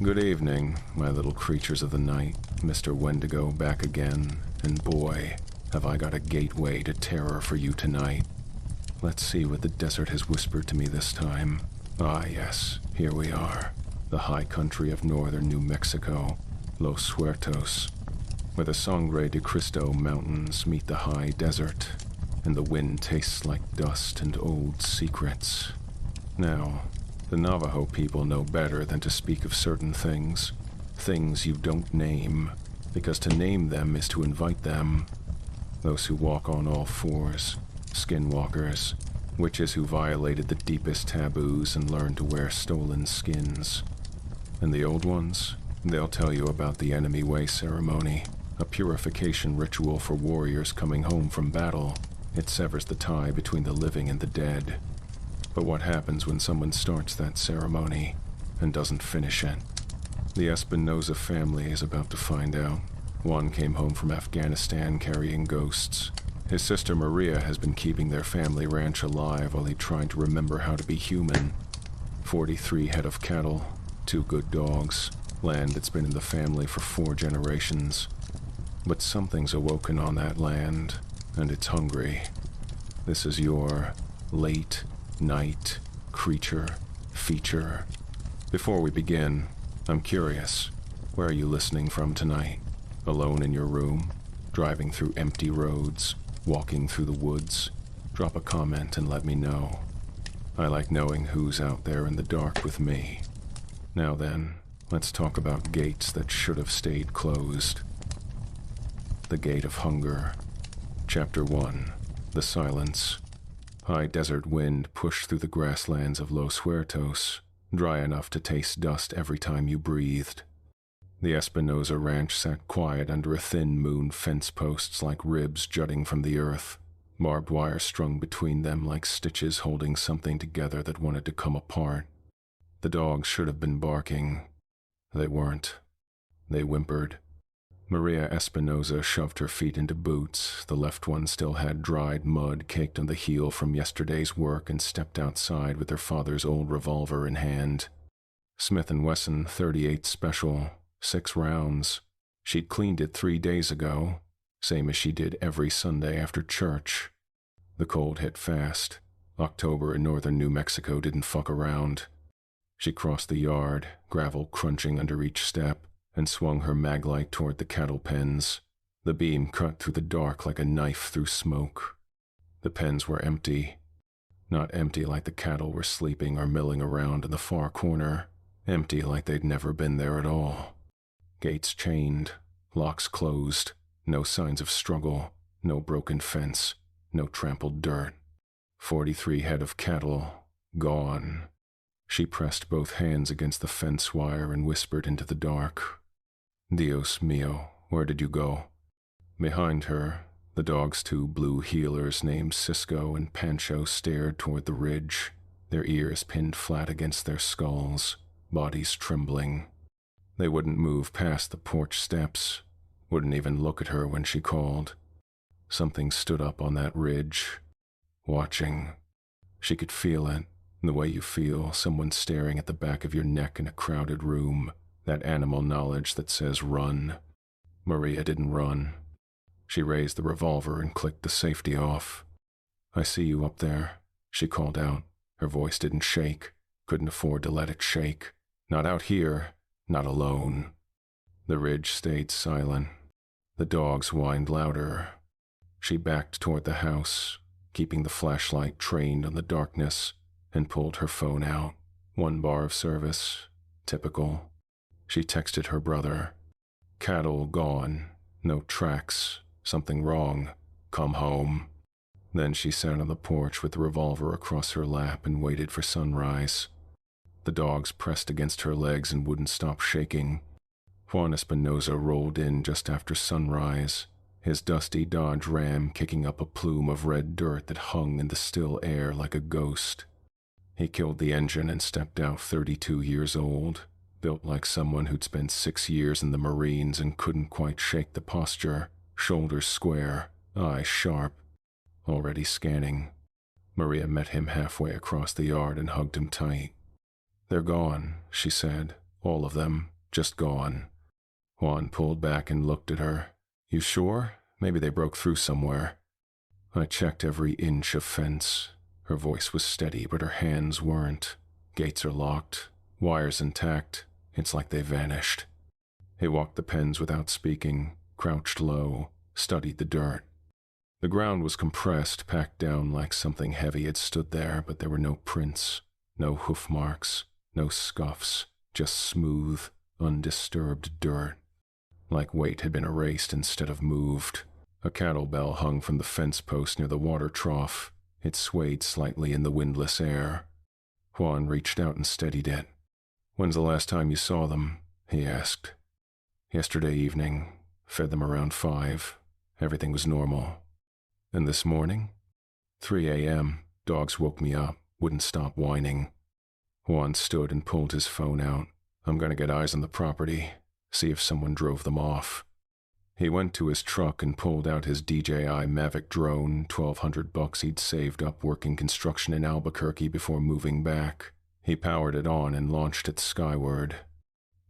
Good evening, my little creatures of the night. Mr. Wendigo back again, and boy, have I got a gateway to terror for you tonight. Let's see what the desert has whispered to me this time. Ah yes, here we are, the high country of northern New Mexico, Los Huertos, where the Sangre de Cristo mountains meet the high desert, and the wind tastes like dust and old secrets. Now, the Navajo people know better than to speak of certain things you don't name, because to name them is to invite them. Those who walk on all fours, skinwalkers, witches who violated the deepest taboos and learned to wear stolen skins. And the old ones, they'll tell you about the enemy way ceremony, a purification ritual for warriors coming home from battle. It severs the tie between the living and the dead. But what happens when someone starts that ceremony and doesn't finish it? The Espenoza family is about to find out. Juan came home from Afghanistan carrying ghosts. His sister Maria has been keeping their family ranch alive while he tried to remember how to be human. 43 head of cattle, 2 good dogs, land that's been in the family for 4 generations. But something's awoken on that land, and it's hungry. This is your late night creature feature. Before we begin, I'm curious, where are you listening from tonight? Alone in your room? Driving through empty roads? Walking through the woods? Drop a comment and let me know. I like knowing who's out there in the dark with me. Now then, let's talk about gates that should have stayed closed. The Gate of Hunger. Chapter 1. The Silence. High desert wind pushed through the grasslands of Los Huertos, dry enough to taste dust every time you breathed. The Espenoza ranch sat quiet under a thin moon fence posts like ribs jutting from the earth, barbed wire strung between them like stitches holding something together that wanted to come apart. The dogs should have been barking. They weren't. They whimpered. Maria Espenoza shoved her feet into boots. The left one still had dried mud caked on the heel from yesterday's work, and stepped outside with her father's old revolver in hand. Smith & Wesson 38 Special, 6 rounds. She'd cleaned it 3 days ago, same as she did every Sunday after church. The cold hit fast. October in northern New Mexico didn't fuck around. She crossed the yard, gravel crunching under each step, and swung her maglite toward the cattle pens. The beam cut through the dark like a knife through smoke. The pens were empty. Not empty like the cattle were sleeping or milling around in the far corner. Empty like they'd never been there at all. Gates chained, locks closed, no signs of struggle, no broken fence, no trampled dirt. 43 head of cattle, gone. She pressed both hands against the fence wire and whispered into the dark. Dios mío, where did you go? Behind her, the dog's 2 blue heelers named Cisco and Pancho stared toward the ridge, their ears pinned flat against their skulls, bodies trembling. They wouldn't move past the porch steps, wouldn't even look at her when she called. Something stood up on that ridge, watching. She could feel it, the way you feel someone staring at the back of your neck in a crowded room. That animal knowledge that says run. Maria didn't run. She raised the revolver and clicked the safety off. I see you up there, she called out. Her voice didn't shake. Couldn't afford to let it shake. Not out here, not alone. The ridge stayed silent. The dogs whined louder. She backed toward the house, keeping the flashlight trained on the darkness, and pulled her phone out. 1 bar of service. Typical. She texted her brother. Cattle gone. No tracks. Something wrong. Come home. Then she sat on the porch with the revolver across her lap and waited for sunrise. The dogs pressed against her legs and wouldn't stop shaking. Juan Espenoza rolled in just after sunrise, his dusty Dodge Ram kicking up a plume of red dirt that hung in the still air like a ghost. He killed the engine and stepped out 32 years old, built like someone who'd spent 6 years in the Marines and couldn't quite shake the posture, shoulders square, eyes sharp. Already scanning. Maria met him halfway across the yard and hugged him tight. They're gone, she said, all of them, Just gone. Juan pulled back and looked at her. You sure? Maybe they broke through somewhere. I checked every inch of fence. Her voice was steady, but her hands weren't. Gates are locked, wires intact. It's like they vanished. He walked the pens without speaking, crouched low, studied the dirt. The ground was compressed, packed down like something heavy had stood there, but there were no prints, no hoof marks, no scuffs, just smooth, undisturbed dirt. Like weight had been erased instead of moved. A cattle bell hung from the fence post near the water trough. It swayed slightly in the windless air. Juan reached out and steadied it. When's the last time you saw them? He asked. Yesterday evening. Fed them around 5. Everything was normal. And this morning? 3 a.m. Dogs woke me up, wouldn't stop whining. Juan stood and pulled his phone out. I'm going to get eyes on the property, see if someone drove them off. He went to his truck and pulled out his DJI Mavic drone, $1,200 he'd saved up working construction in Albuquerque before moving back. He powered it on and launched it skyward.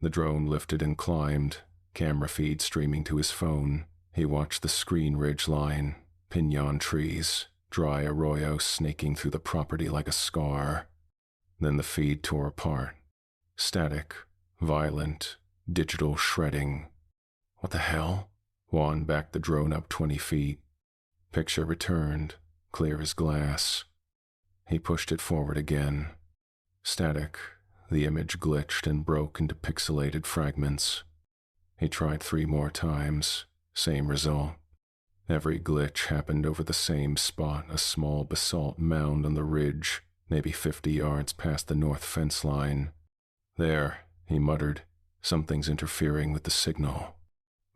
The drone lifted and climbed, camera feed streaming to his phone. He watched the screen ridge line, piñon trees, dry arroyo snaking through the property like a scar. Then the feed tore apart. Static, violent, digital shredding. What the hell? Juan backed the drone up 20 feet. Picture returned, clear as glass. He pushed it forward again. Static. The image glitched and broke into pixelated fragments. He tried 3 more times. Same result. Every glitch happened over the same spot, a small basalt mound on the ridge, maybe 50 yards past the north fence line. There, he muttered. Something's interfering with the signal.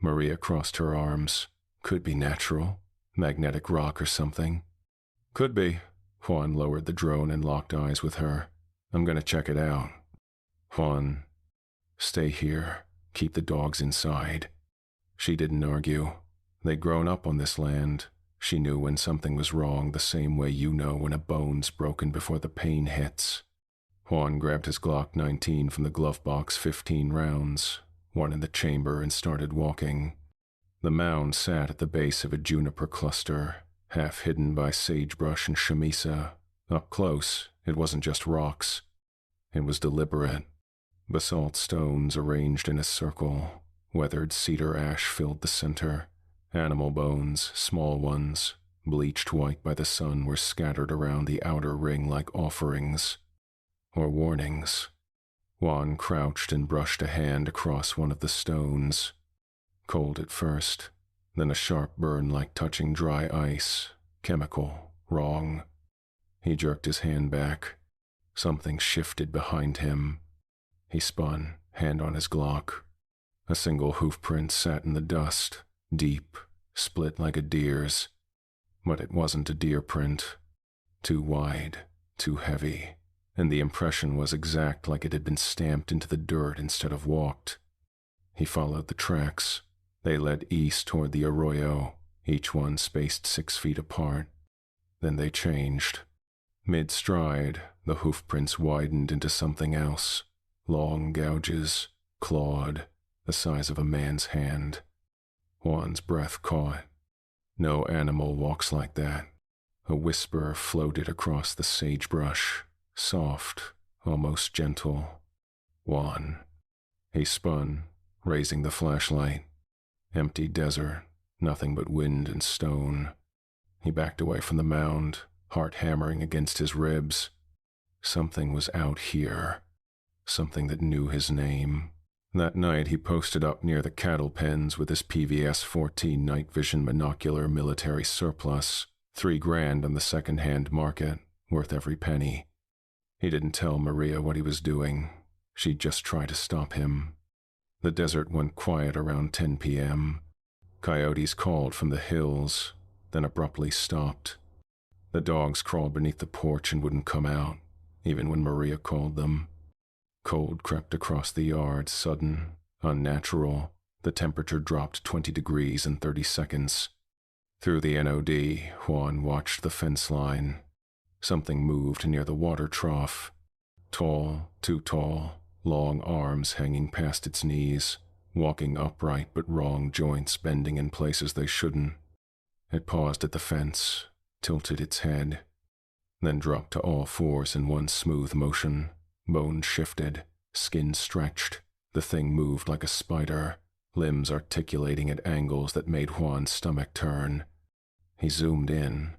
Maria crossed her arms. Could be natural. Magnetic rock or something. Could be. Juan lowered the drone and locked eyes with her. I'm going to check it out. Juan, stay here. Keep the dogs inside. She didn't argue. They'd grown up on this land. She knew when something was wrong the same way you know when a bone's broken before the pain hits. Juan grabbed his Glock 19 from the glove box, 15 rounds, one in the chamber, and started walking. The mound sat at the base of a juniper cluster, half hidden by sagebrush and chamisa. Up close, it wasn't just rocks. It was deliberate. Basalt stones arranged in a circle. Weathered cedar ash filled the center. Animal bones, small ones, bleached white by the sun, were scattered around the outer ring like offerings. Or warnings. Juan crouched and brushed a hand across one of the stones. Cold at first, then a sharp burn like touching dry ice. Chemical. Wrong. He jerked his hand back. Something shifted behind him. He spun, hand on his Glock. A single hoof print sat in the dust, deep, split like a deer's. But it wasn't a deer print. Too wide, too heavy, and the impression was exact, like it had been stamped into the dirt instead of walked. He followed the tracks. They led east toward the arroyo, each one spaced 6 feet apart. Then they changed. Mid-stride, the hoof prints widened into something else. Long gouges, clawed, the size of a man's hand. Juan's breath caught. No animal walks like that. A whisper floated across the sagebrush, soft, almost gentle. Juan. He spun, raising the flashlight. Empty desert, nothing but wind and stone. He backed away from the mound, heart hammering against his ribs. Something was out here. Something that knew his name. That night he posted up near the cattle pens with his PVS-14 night vision monocular military surplus, $3,000 on the second-hand market, worth every penny. He didn't tell Maria what he was doing. She'd just try to stop him. The desert went quiet around 10 p.m. Coyotes called from the hills, then abruptly stopped. The dogs crawled beneath the porch and wouldn't come out, even when Maria called them. Cold crept across the yard, sudden, unnatural. The temperature dropped 20 degrees in 30 seconds. Through the NOD, Juan watched the fence line. Something moved near the water trough. Tall, too tall, long arms hanging past its knees, walking upright but wrong joints bending in places they shouldn't. It paused at the fence, tilted its head, then dropped to all fours in one smooth motion. Bones shifted, skin stretched. The thing moved like a spider, limbs articulating at angles that made Juan's stomach turn. He zoomed in.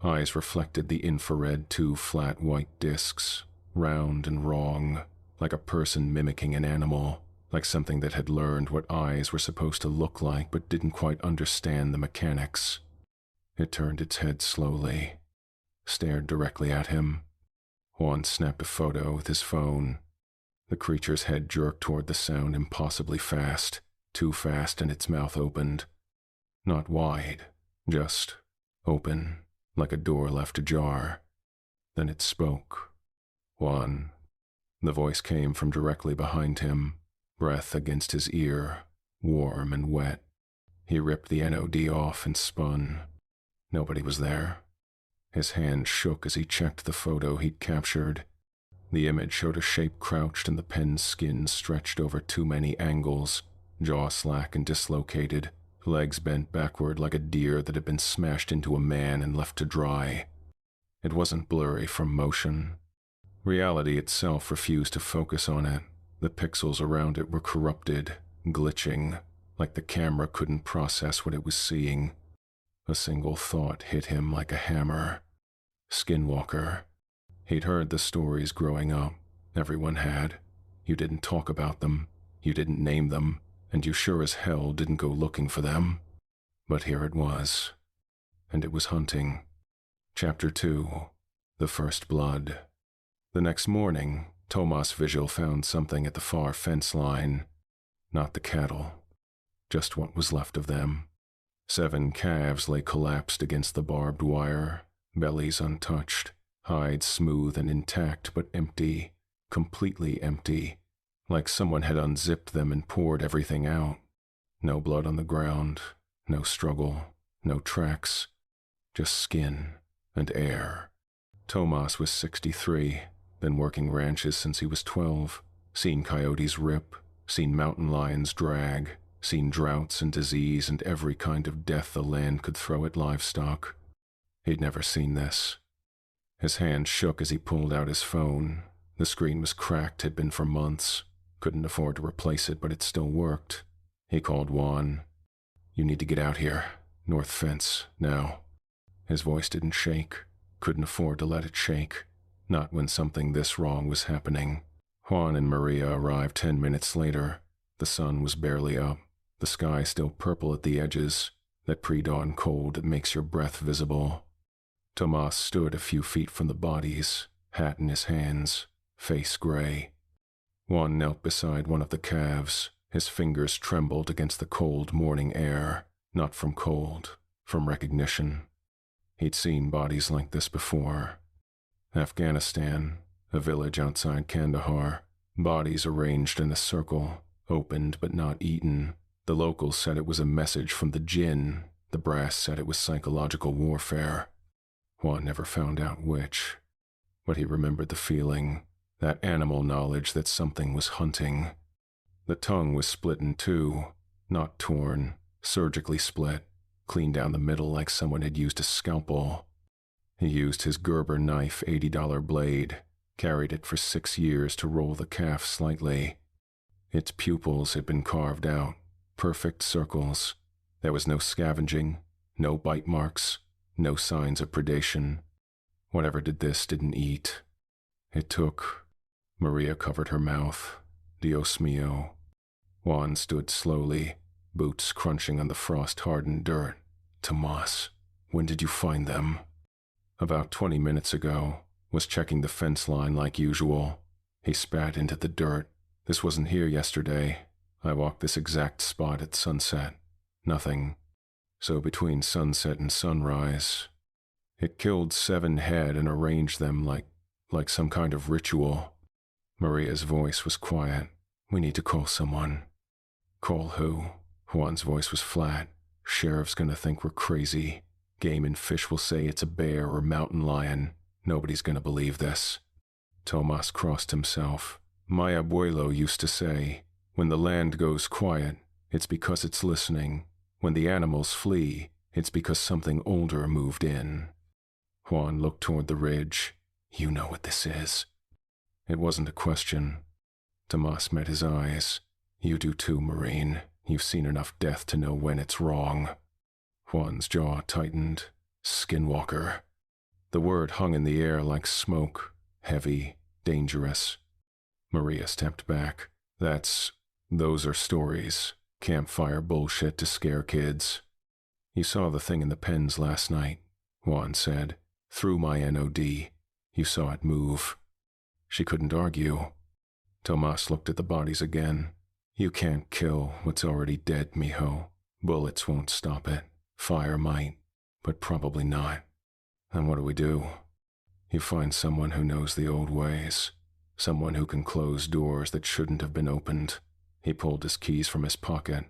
Eyes reflected the infrared, two flat white discs, round and wrong, like a person mimicking an animal, like something that had learned what eyes were supposed to look like but didn't quite understand the mechanics. It turned its head slowly, stared directly at him. Juan snapped a photo with his phone. The creature's head jerked toward the sound impossibly fast, too fast, and its mouth opened. Not wide, just open, like a door left ajar. Then it spoke. Juan. The voice came from directly behind him, breath against his ear, warm and wet. He ripped the NOD off and spun. Nobody was there. His hand shook as he checked the photo he'd captured. The image showed a shape crouched and the pen's skin stretched over too many angles, jaw slack and dislocated, legs bent backward like a deer that had been smashed into a man and left to dry. It wasn't blurry from motion. Reality itself refused to focus on it. The pixels around it were corrupted, glitching, like the camera couldn't process what it was seeing. A single thought hit him like a hammer. Skinwalker. He'd heard the stories growing up. Everyone had. You didn't talk about them. You didn't name them. And you sure as hell didn't go looking for them. But here it was. And it was hunting. Chapter 2. The First Blood. The next morning, Tomas Vigil found something at the far fence line. Not the cattle. Just what was left of them. 7 calves lay collapsed against the barbed wire, bellies untouched, hides smooth and intact but empty, completely empty, like someone had unzipped them and poured everything out. No blood on the ground, no struggle, no tracks, just skin and air. Tomas was 63, been working ranches since he was 12, seen coyotes rip, seen mountain lions drag, seen droughts and disease and every kind of death the land could throw at livestock. He'd never seen this. His hand shook as he pulled out his phone. The screen was cracked, had been for months. Couldn't afford to replace it, but it still worked. He called Juan. "You need to get out here. North fence, now." His voice didn't shake. Couldn't afford to let it shake. Not when something this wrong was happening. Juan and Maria arrived 10 minutes later. The sun was barely up. The sky still purple at the edges, that pre-dawn cold that makes your breath visible. Tomas stood a few feet from the bodies, hat in his hands, face gray. Juan knelt beside one of the calves. His fingers trembled against the cold morning air, not from cold, from recognition. He'd seen bodies like this before. Afghanistan, a village outside Kandahar, bodies arranged in a circle, opened but not eaten. The locals said it was a message from the jinn. The brass said it was psychological warfare. Juan never found out which. But he remembered the feeling, that animal knowledge that something was hunting. The tongue was split in two, not torn, surgically split, clean down the middle like someone had used a scalpel. He used his Gerber knife $80 blade, carried it for 6 years to roll the calf slightly. Its pupils had been carved out. Perfect circles. There was no scavenging, no bite marks, no signs of predation. Whatever did this didn't eat. It took. Maria covered her mouth. Dios mío. Juan stood slowly, boots crunching on the frost-hardened dirt. Tomas, when did you find them? About 20 minutes ago. Was checking the fence line like usual. He spat into the dirt. This wasn't here yesterday. I walked this exact spot at sunset. Nothing. So between sunset and sunrise, it killed 7 head and arranged them like some kind of ritual. Maria's voice was quiet. We need to call someone. Call who? Juan's voice was flat. Sheriff's gonna think we're crazy. Game and Fish will say it's a bear or mountain lion. Nobody's gonna believe this. Tomas crossed himself. My abuelo used to say, when the land goes quiet, it's because it's listening. When the animals flee, it's because something older moved in. Juan looked toward the ridge. You know what this is. It wasn't a question. Tomas met his eyes. You do too, Marine. You've seen enough death to know when it's wrong. Juan's jaw tightened. Skinwalker. The word hung in the air like smoke, heavy, dangerous. Maria stepped back. Those are stories. Campfire bullshit to scare kids. You saw the thing in the pens last night, Juan said. Through my NOD. You saw it move. She couldn't argue. Tomas looked at the bodies again. You can't kill what's already dead, mijo. Bullets won't stop it. Fire might, but probably not. And what do we do? You find someone who knows the old ways. Someone who can close doors that shouldn't have been opened. He pulled his keys from his pocket.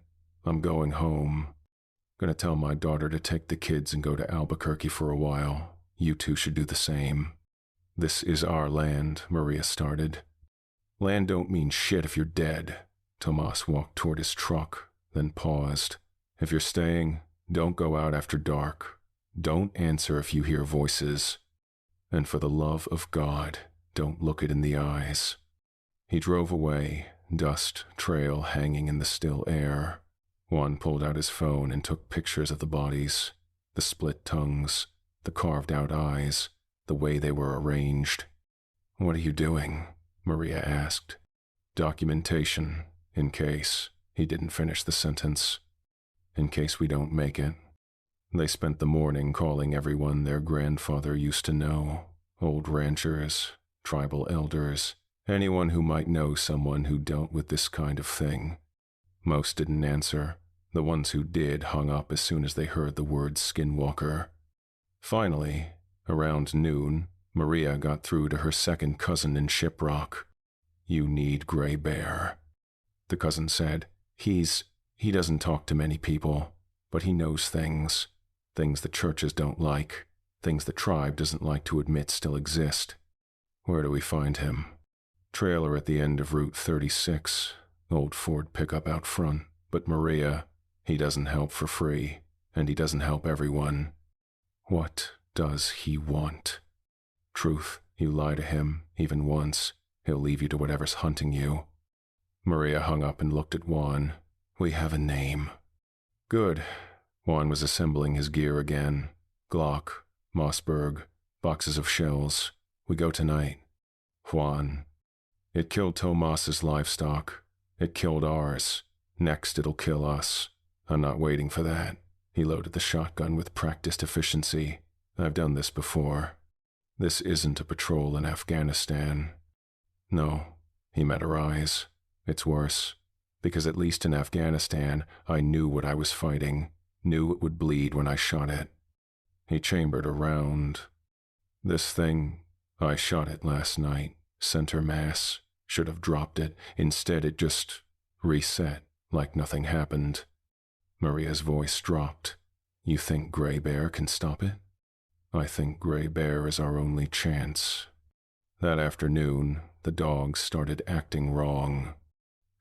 I'm going home. Gonna tell my daughter to take the kids and go to Albuquerque for a while. You two should do the same. This is our land, Maria started. Land don't mean shit if you're dead. Tomas walked toward his truck, then paused. If you're staying, don't go out after dark. Don't answer if you hear voices. And for the love of God, don't look it in the eyes. He drove away, dust trail hanging in the still air. Juan pulled out his phone and took pictures of the bodies, the split tongues, the carved-out eyes, the way they were arranged. What are you doing? Maria asked. Documentation, in case. He didn't finish the sentence. In case we don't make it. They spent the morning calling everyone their grandfather used to know. Old ranchers, tribal elders, anyone who might know someone who dealt with this kind of thing. Most didn't answer. The ones who did hung up as soon as they heard the word Skinwalker. Finally, around noon, Maria got through to her second cousin in Shiprock. You need Gray Bear. The cousin said, He doesn't talk to many people, but he knows things. Things the churches don't like. Things the tribe doesn't like to admit still exist. Where do we find him? Trailer at the end of Route 36. Old Ford pickup out front. But Maria, he doesn't help for free, and he doesn't help everyone. What does he want? Truth, you lie to him, even once, he'll leave you to whatever's hunting you. Maria hung up and looked at Juan. We have a name. Good. Juan was assembling his gear again. Glock, Mossberg, boxes of shells. We go tonight. Juan. It killed Tomas's livestock. It killed ours. Next it'll kill us. I'm not waiting for that. He loaded the shotgun with practiced efficiency. I've done this before. This isn't a patrol in Afghanistan. No, he met her eyes. It's worse. Because at least in Afghanistan, I knew what I was fighting. Knew it would bleed when I shot it. He chambered around. This thing, I shot it last night. Center mass. Should have dropped it. Instead, it just reset, like nothing happened. Maria's voice dropped. You think Gray Bear can stop it? I think Gray Bear is our only chance. That afternoon, the dogs started acting wrong.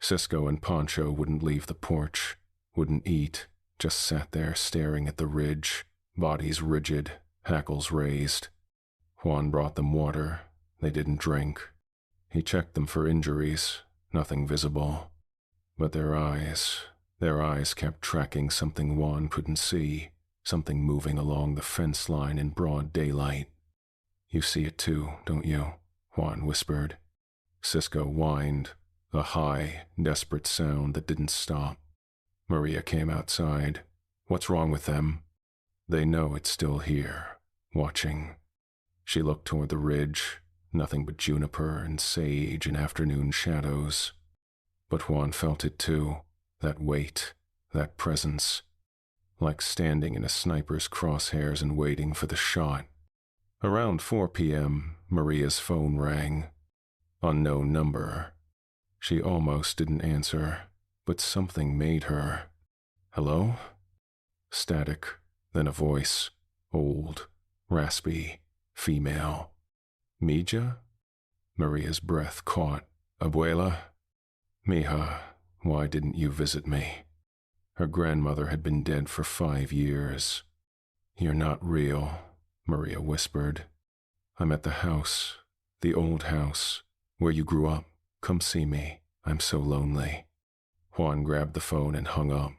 Cisco and Poncho wouldn't leave the porch, wouldn't eat, just sat there staring at the ridge, bodies rigid, hackles raised. Juan brought them water. They didn't drink. He checked them for injuries, nothing visible. But their eyes kept tracking something Juan couldn't see, something moving along the fence line in broad daylight. You see it too, don't you? Juan whispered. Cisco whined, a high, desperate sound that didn't stop. Maria came outside. What's wrong with them? They know it's still here, watching. She looked toward the ridge, nothing but juniper and sage and afternoon shadows. But Juan felt it too, that weight, that presence, like standing in a sniper's crosshairs and waiting for the shot. Around 4 p.m., Maria's phone rang. Unknown number. She almost didn't answer, but something made her. Hello? Static, then a voice, old, raspy, female. Mija? Maria's breath caught, Abuela? Mija, why didn't you visit me? Her grandmother had been dead for 5 years. You're not real, Maria whispered. I'm at the house, the old house, where you grew up. Come see me. I'm so lonely. Juan grabbed the phone and hung up.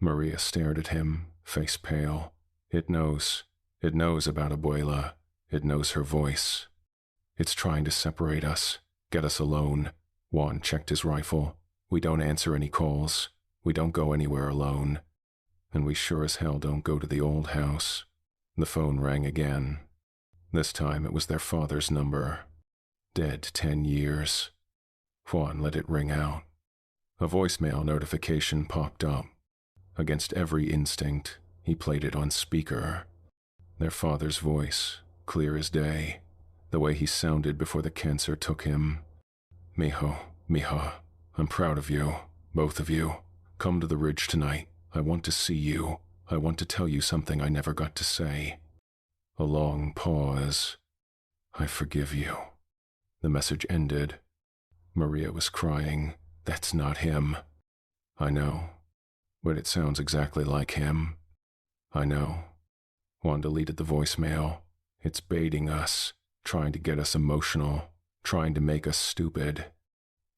Maria stared at him, face pale. It knows. It knows about Abuela. It knows her voice. It's trying to separate us, get us alone. Juan checked his rifle. We don't answer any calls. We don't go anywhere alone. And we sure as hell don't go to the old house. The phone rang again. This time it was their father's number. Dead 10 years. Juan let it ring out. A voicemail notification popped up. Against every instinct, he played it on speaker. Their father's voice, clear as day, the way he sounded before the cancer took him. Mijo, mija, I'm proud of you, both of you. Come to the ridge tonight. I want to see you. I want to tell you something I never got to say. A long pause. I forgive you. The message ended. Maria was crying. That's not him. I know, but it sounds exactly like him. I know. Juan deleted the voicemail. It's baiting us, trying to get us emotional, trying to make us stupid.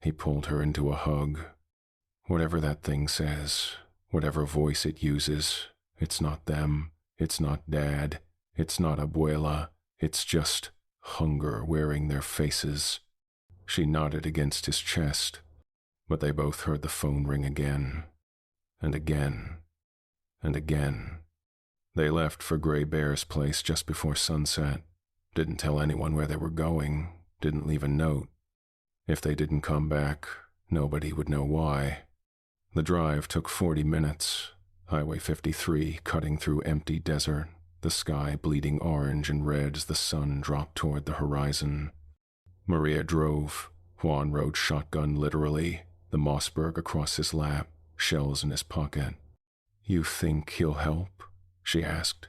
He pulled her into a hug. Whatever that thing says, whatever voice it uses, it's not them, it's not Dad, it's not Abuela, it's just hunger wearing their faces. She nodded against his chest, but they both heard the phone ring again, and again, and again. They left for Gray Bear's place just before sunset, didn't tell anyone where they were going, didn't leave a note. If they didn't come back, nobody would know why. The drive took 40 minutes, Highway 53 cutting through empty desert, the sky bleeding orange and red as the sun dropped toward the horizon. Maria drove. Juan rode shotgun literally, the Mossberg across his lap, shells in his pocket. You think he'll help? She asked.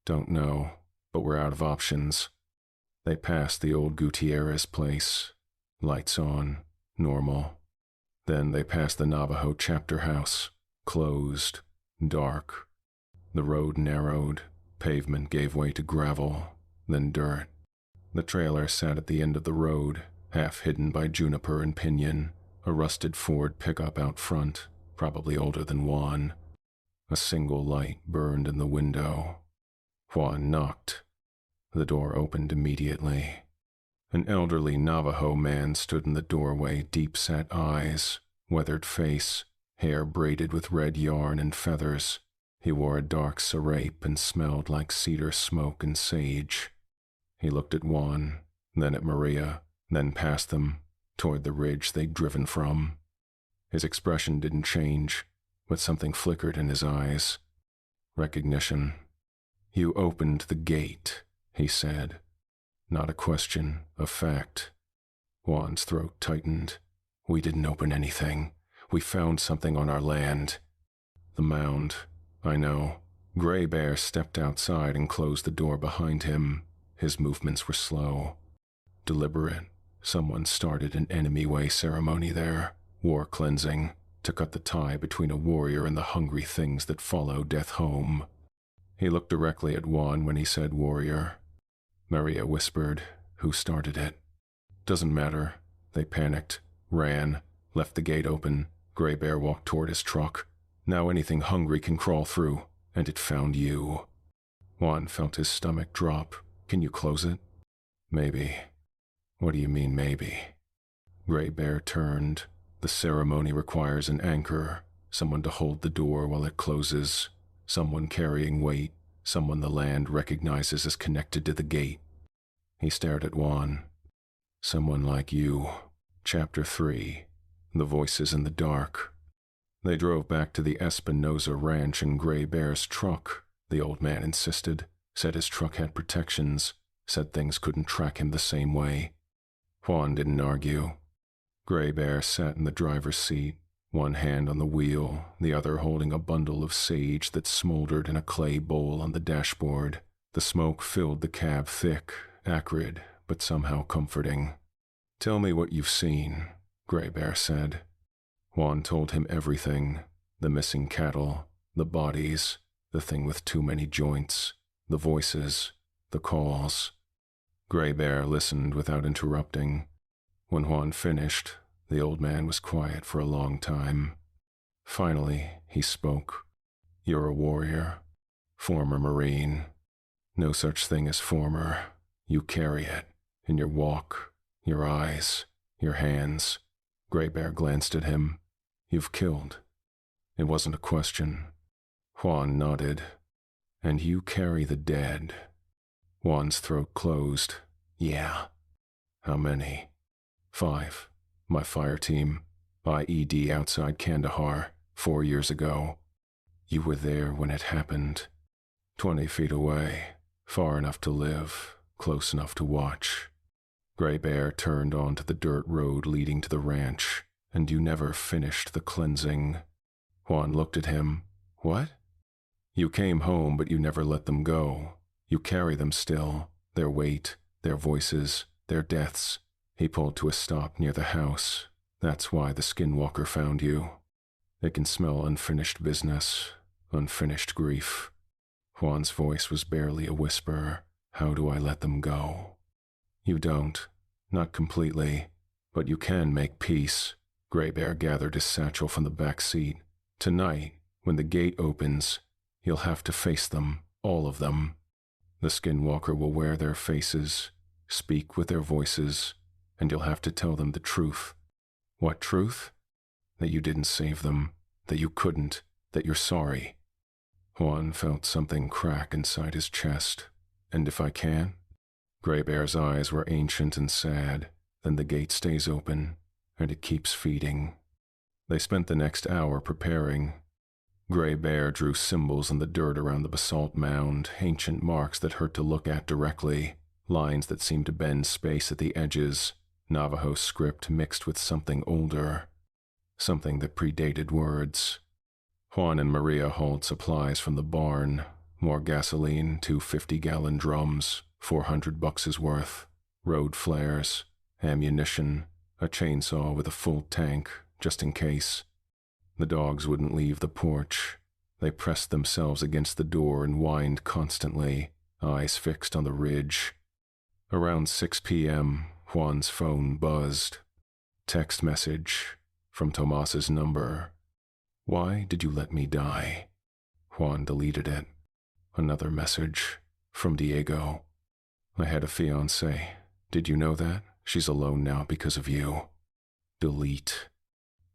Don't know, but we're out of options. They passed the old Gutierrez place. Lights on, normal. Then they passed the Navajo chapter house, closed, dark. The road narrowed, pavement gave way to gravel, then dirt. The trailer sat at the end of the road, half hidden by juniper and pinyon, a rusted Ford pickup out front, probably older than Juan. A single light burned in the window. Juan knocked. The door opened immediately. An elderly Navajo man stood in the doorway, deep-set eyes, weathered face, hair braided with red yarn and feathers. He wore a dark serape and smelled like cedar smoke and sage. He looked at Juan, then at Maria, then past them, toward the ridge they'd driven from. His expression didn't change, but something flickered in his eyes. Recognition. You opened the gate, he said. Not a question, a fact. Juan's throat tightened. We didn't open anything. We found something on our land. The mound. I know. Gray Bear stepped outside and closed the door behind him. His movements were slow, deliberate. Someone started an enemy-way ceremony there, war cleansing, to cut the tie between a warrior and the hungry things that follow death home. He looked directly at Juan when he said warrior. Maria whispered, who started it? Doesn't matter. They panicked, ran, left the gate open. Gray Bear walked toward his truck. Now anything hungry can crawl through, and it found you. Juan felt his stomach drop. Can you close it? Maybe. What do you mean, maybe? Gray Bear turned. The ceremony requires an anchor, someone to hold the door while it closes, someone carrying weight, someone the land recognizes as connected to the gate. He stared at Juan. Someone like you. Chapter 3. The Voices in the Dark. They drove back to the Espenoza ranch in Gray Bear's truck, the old man insisted, said his truck had protections, said things couldn't track him the same way. Juan didn't argue. Gray Bear sat in the driver's seat, one hand on the wheel, the other holding a bundle of sage that smoldered in a clay bowl on the dashboard. The smoke filled the cab thick, acrid, but somehow comforting. Tell me what you've seen, Gray Bear said. Juan told him everything, the missing cattle, the bodies, the thing with too many joints, the voices, the calls. Gray Bear listened without interrupting. When Juan finished, the old man was quiet for a long time. Finally, he spoke. You're a warrior, former Marine. No such thing as former. You carry it, in your walk, your eyes, your hands. Gray Bear glanced at him. You've killed. It wasn't a question. Juan nodded. And you carry the dead. Juan's throat closed. Yeah. How many? 5. My fire team. IED outside Kandahar, 4 years ago. You were there when it happened. 20 feet away, far enough to live, close enough to watch. Gray Bear turned onto the dirt road leading to the ranch, and you never finished the cleansing. Juan looked at him. What? You came home, but you never let them go. You carry them still, their weight, their voices, their deaths. He pulled to a stop near the house. That's why the Skinwalker found you. It can smell unfinished business, unfinished grief. Juan's voice was barely a whisper. How do I let them go? You don't. Not completely. But you can make peace. Gray Bear gathered his satchel from the back seat. Tonight, when the gate opens, you'll have to face them, all of them. The Skinwalker will wear their faces, speak with their voices, and you'll have to tell them the truth. What truth? That you didn't save them, that you couldn't, that you're sorry. Juan felt something crack inside his chest. And if I can? Gray Bear's eyes were ancient and sad. Then the gate stays open, and it keeps feeding. They spent the next hour preparing. Gray Bear drew symbols in the dirt around the basalt mound, ancient marks that hurt to look at directly, lines that seemed to bend space at the edges, Navajo script mixed with something older, something that predated words. Juan and Maria hauled supplies from the barn, more gasoline, 2 50-gallon drums, $400 worth, road flares, ammunition, a chainsaw with a full tank, just in case. The dogs wouldn't leave the porch. They pressed themselves against the door and whined constantly, eyes fixed on the ridge. Around 6 p.m., Juan's phone buzzed. Text message from Tomas's number. Why did you let me die? Juan deleted it. Another message from Diego. I had a fiancé. Did you know that? She's alone now because of you. Delete.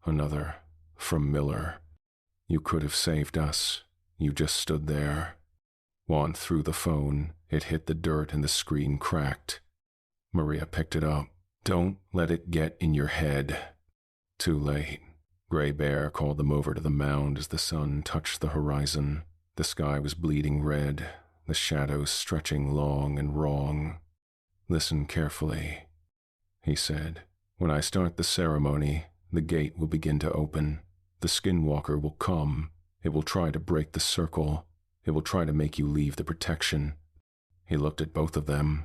Another from Miller. You could have saved us. You just stood there. Juan threw the phone. It hit the dirt and the screen cracked. Maria picked it up. Don't let it get in your head. Too late. Gray Bear called them over to the mound as the sun touched the horizon. The sky was bleeding red, the shadows stretching long and wrong. Listen carefully, he said. When I start the ceremony, the gate will begin to open. The Skinwalker will come. It will try to break the circle. It will try to make you leave the protection. He looked at both of them.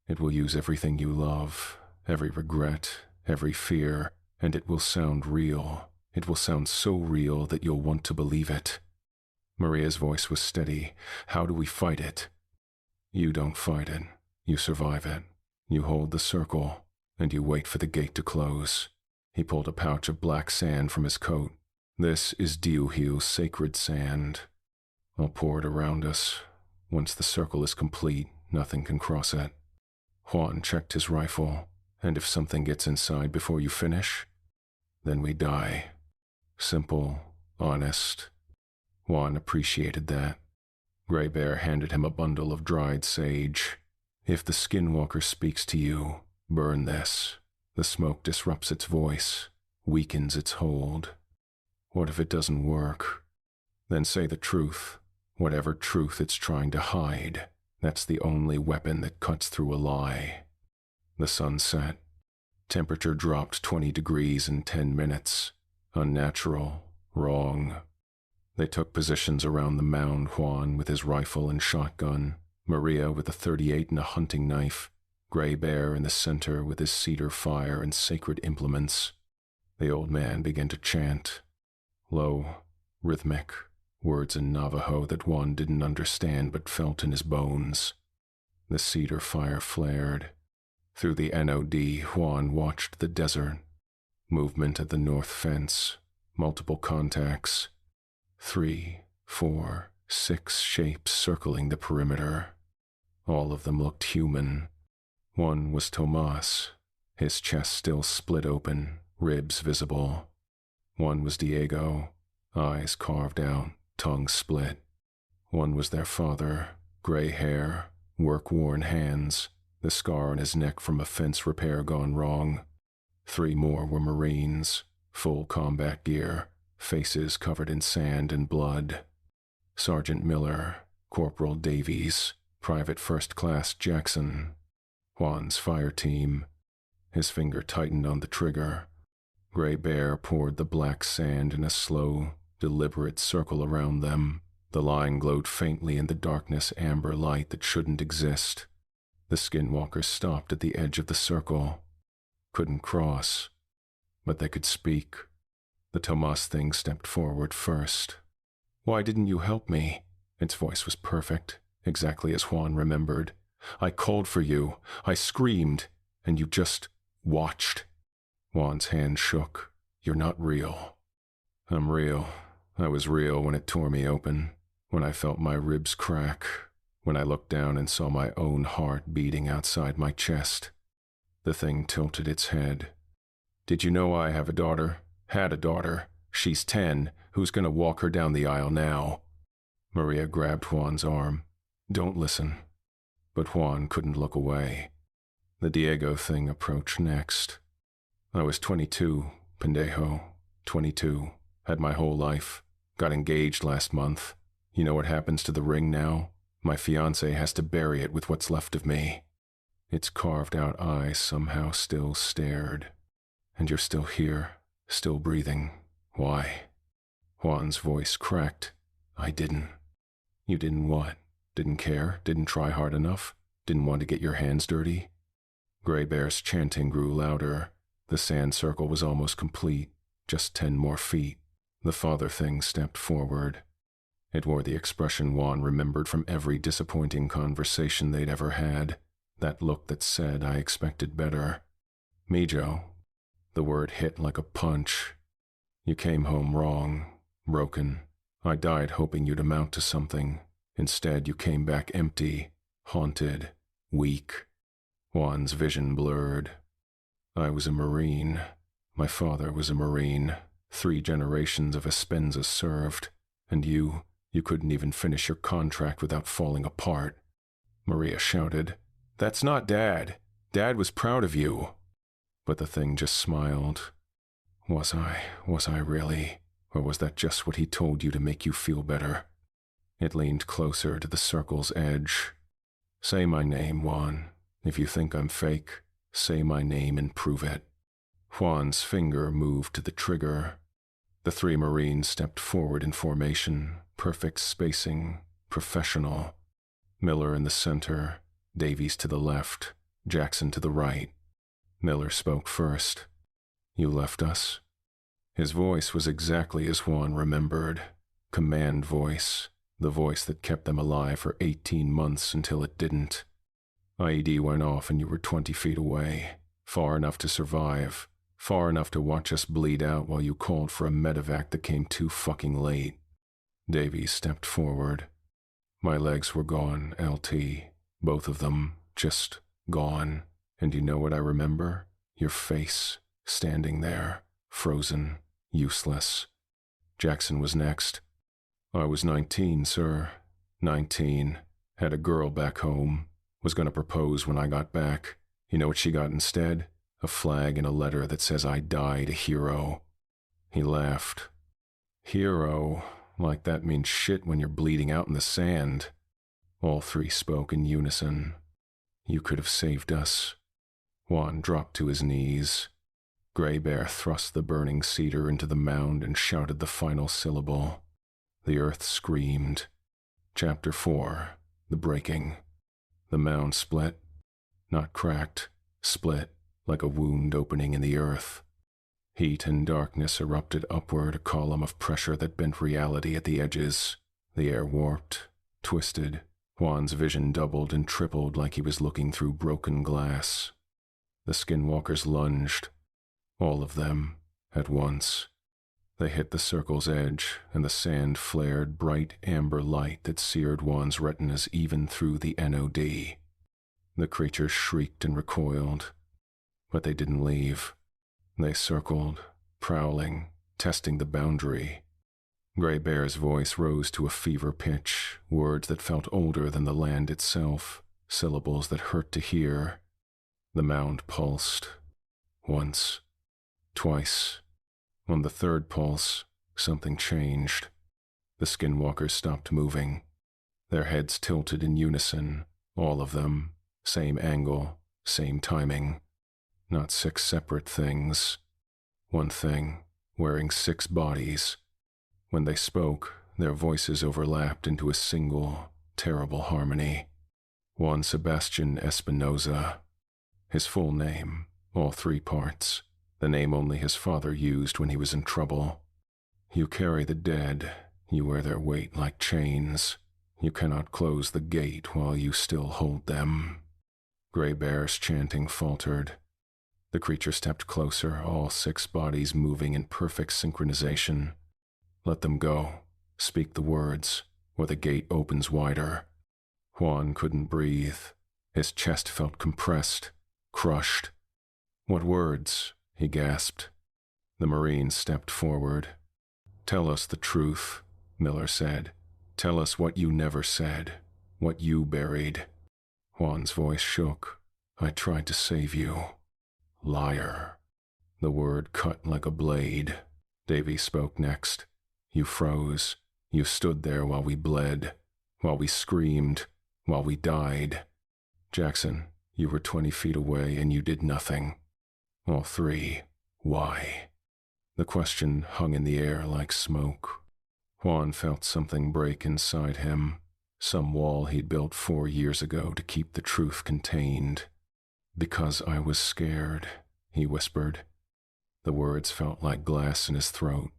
It will use everything you love, every regret, every fear, and it will sound real. It will sound so real that you'll want to believe it. Maria's voice was steady. How do we fight it? You don't fight it. You survive it. You hold the circle, and you wait for the gate to close. He pulled a pouch of black sand from his coat. This is Diuhiu's sacred sand. I'll pour it around us. Once the circle is complete, nothing can cross it. Juan checked his rifle. And if something gets inside before you finish, then we die. Simple, honest. Juan appreciated that. Gray Bear handed him a bundle of dried sage. If the Skinwalker speaks to you, burn this. The smoke disrupts its voice, weakens its hold. What if it doesn't work? Then say the truth, whatever truth it's trying to hide. That's the only weapon that cuts through a lie. The sun set. Temperature dropped 20 degrees in 10 minutes. Unnatural, wrong. They took positions around the mound, Juan with his rifle and shotgun, Maria with a .38 and a hunting knife. Gray Bear in the center with his cedar fire and sacred implements. The old man began to chant. Low, rhythmic, words in Navajo that Juan didn't understand but felt in his bones. The cedar fire flared. Through the NOD, Juan watched the desert. Movement at the north fence. Multiple contacts. 3, 4, 6 shapes circling the perimeter. All of them looked human. One was Tomas, his chest still split open, ribs visible. One was Diego, eyes carved out, tongue split. One was their father, gray hair, work-worn hands, the scar on his neck from a fence repair gone wrong. 3 more were Marines, full combat gear, faces covered in sand and blood. Sergeant Miller, Corporal Davies, Private First Class Jackson. Juan's fire team. His finger tightened on the trigger. Gray Bear poured the black sand in a slow, deliberate circle around them. The line glowed faintly in the darkness amber light that shouldn't exist. The skinwalkers stopped at the edge of the circle. Couldn't cross, but they could speak. The Tomas thing stepped forward first. "Why didn't you help me?" Its voice was perfect, exactly as Juan remembered. "I called for you. I screamed, and you just watched." Juan's hand shook. "You're not real." "I'm real. I was real when it tore me open, when I felt my ribs crack, when I looked down and saw my own heart beating outside my chest." The thing tilted its head. "Did you know I have a daughter? Had a daughter. She's 10. Who's gonna walk her down the aisle now?" Maria grabbed Juan's arm. "Don't listen." But Juan couldn't look away. The Diego thing approached next. "I was 22, pendejo. 22. Had my whole life. Got engaged last month. You know what happens to the ring now? My fiancé has to bury it with what's left of me." Its carved-out eyes somehow still stared. "And you're still here, still breathing. Why?" Juan's voice cracked. "I didn't." "You didn't what? Didn't care? Didn't try hard enough? Didn't want to get your hands dirty?" Gray Bear's chanting grew louder. The sand circle was almost complete. Just 10 more feet. The father thing stepped forward. It wore the expression Juan remembered from every disappointing conversation they'd ever had. That look that said, "I expected better." "Mijo." The word hit like a punch. "You came home wrong, broken. I died hoping you'd amount to something. Instead, you came back empty, haunted, weak." Juan's vision blurred. "I was a Marine. My father was a Marine. 3 generations of Espenoza served. And you couldn't even finish your contract without falling apart." Maria shouted, "That's not Dad. Dad was proud of you." But the thing just smiled. Was I really? Or was that just what he told you to make you feel better?" It leaned closer to the circle's edge. "Say my name, Juan. If you think I'm fake, say my name and prove it." Juan's finger moved to the trigger. The 3 Marines stepped forward in formation, perfect spacing, professional. Miller in the center, Davies to the left, Jackson to the right. Miller spoke first. "You left us?" His voice was exactly as Juan remembered. Command voice, the voice that kept them alive for 18 months until it didn't. IED went off and you were 20 feet away, far enough to survive, far enough to watch us bleed out while you called for a medevac that came too fucking late. Davies stepped forward. "My legs were gone, LT. Both of them, just gone. And you know what I remember? Your face, standing there, frozen, useless." Jackson was next. "I was 19, sir. 19. Had a girl back home. Was going to propose when I got back. You know what she got instead? A flag and a letter that says I died a hero." He laughed. "Hero? Like that means shit when you're bleeding out in the sand." All 3 spoke in unison. "You could have saved us." Juan dropped to his knees. Gray Bear thrust the burning cedar into the mound and shouted the final syllable. The earth screamed. Chapter 4. The Breaking. The mound split. not cracked, split, like a wound opening in the earth. Heat and darkness erupted upward, a column of pressure that bent reality at the edges. The air warped, twisted. Juan's vision doubled and tripled like he was looking through broken glass. The skinwalkers lunged, all of them, at once. They hit the circle's edge, and the sand flared bright amber light that seared Juan's retinas even through the NOD. The creatures shrieked and recoiled, but they didn't leave. They circled, prowling, testing the boundary. Gray Bear's voice rose to a fever pitch, words that felt older than the land itself, syllables that hurt to hear. The mound pulsed. Once. Twice. On the third pulse, something changed. The skinwalkers stopped moving. Their heads tilted in unison, all of them, same angle, same timing. Not 6 separate things. One thing, wearing 6 bodies. When they spoke, their voices overlapped into a single, terrible harmony. Juan Espenoza. His full name, all 3 parts, the name only his father used when he was in trouble. You carry the dead, you wear their weight like chains. You cannot close the gate while you still hold them. Gray Bear's chanting faltered. The creature stepped closer, all 6 bodies moving in perfect synchronization. Let them go. Speak the words, or the gate opens wider. Juan couldn't breathe. His chest felt compressed, crushed. What words? He gasped. The Marine stepped forward. Tell us the truth, Miller said. Tell us what you never said, what you buried. Juan's voice shook. I tried to save you. Liar. The word cut like a blade. Davy spoke next. You froze. You stood there while we bled, while we screamed, while we died. Jackson, you were 20 feet away and you did nothing. All 3. Why? The question hung in the air like smoke. Juan felt something break inside him, some wall he'd built 4 years ago to keep the truth contained. Because I was scared, he whispered. The words felt like glass in his throat.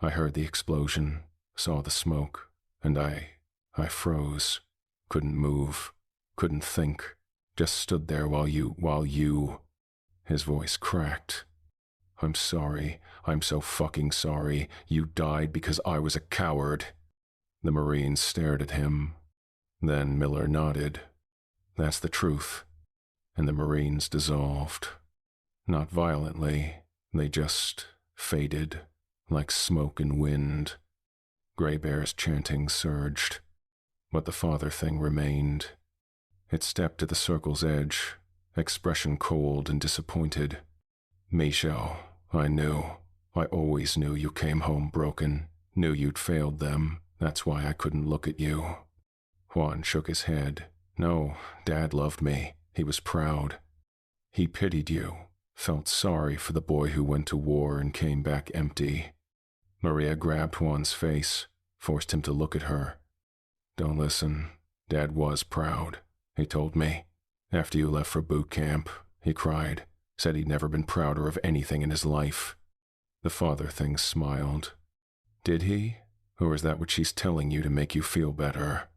I heard the explosion, saw the smoke, and I froze. Couldn't move, couldn't think, just stood there while you... His voice cracked. I'm sorry, I'm so fucking sorry. You died because I was a coward. The Marine stared at him. Then Miller nodded. That's the truth. And the Marines dissolved. Not violently, they just faded, like smoke and wind. Gray Bear's chanting surged, but the father thing remained. It stepped to the circle's edge, expression cold and disappointed. Michel, I knew. I always knew you came home broken, knew you'd failed them. That's why I couldn't look at you. Juan shook his head. No, Dad loved me. He was proud. He pitied you, felt sorry for the boy who went to war and came back empty. Maria grabbed Juan's face, forced him to look at her. Don't listen. Dad was proud, he told me. After you left for boot camp, he cried, said he'd never been prouder of anything in his life. The father thing smiled. Did he? Or is that what she's telling you to make you feel better?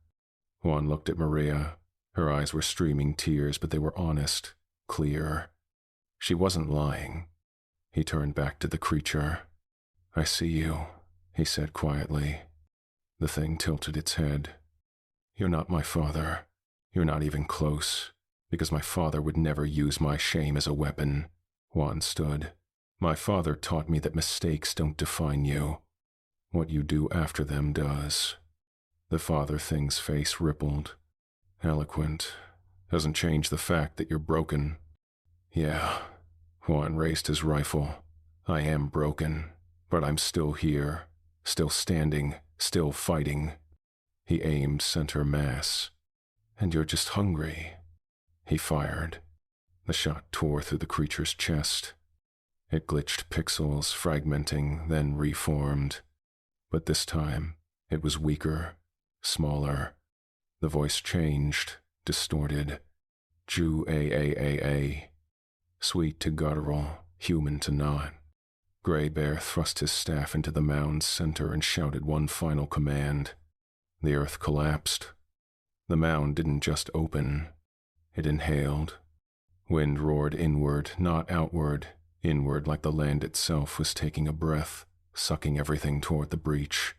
Juan looked at Maria. Her eyes were streaming tears, but they were honest, clear. She wasn't lying. He turned back to the creature. I see you, he said quietly. The thing tilted its head. You're not my father. You're not even close, because my father would never use my shame as a weapon. Juan stood. My father taught me that mistakes don't define you. What you do after them does. The father thing's face rippled. Eloquent. Doesn't change the fact that you're broken. Yeah. Juan raised his rifle. I am broken, but I'm still here, still standing, still fighting. He aimed center mass. And you're just hungry. He fired. The shot tore through the creature's chest. It glitched pixels, fragmenting, then reformed. But this time, it was weaker, smaller. The voice changed, distorted. Jew-a-a-a-a. Sweet to guttural, human to not. Gray Bear thrust his staff into the mound's center and shouted one final command. The earth collapsed. The mound didn't just open. It inhaled. Wind roared inward, not outward, inward like the land itself was taking a breath, sucking everything toward the breach.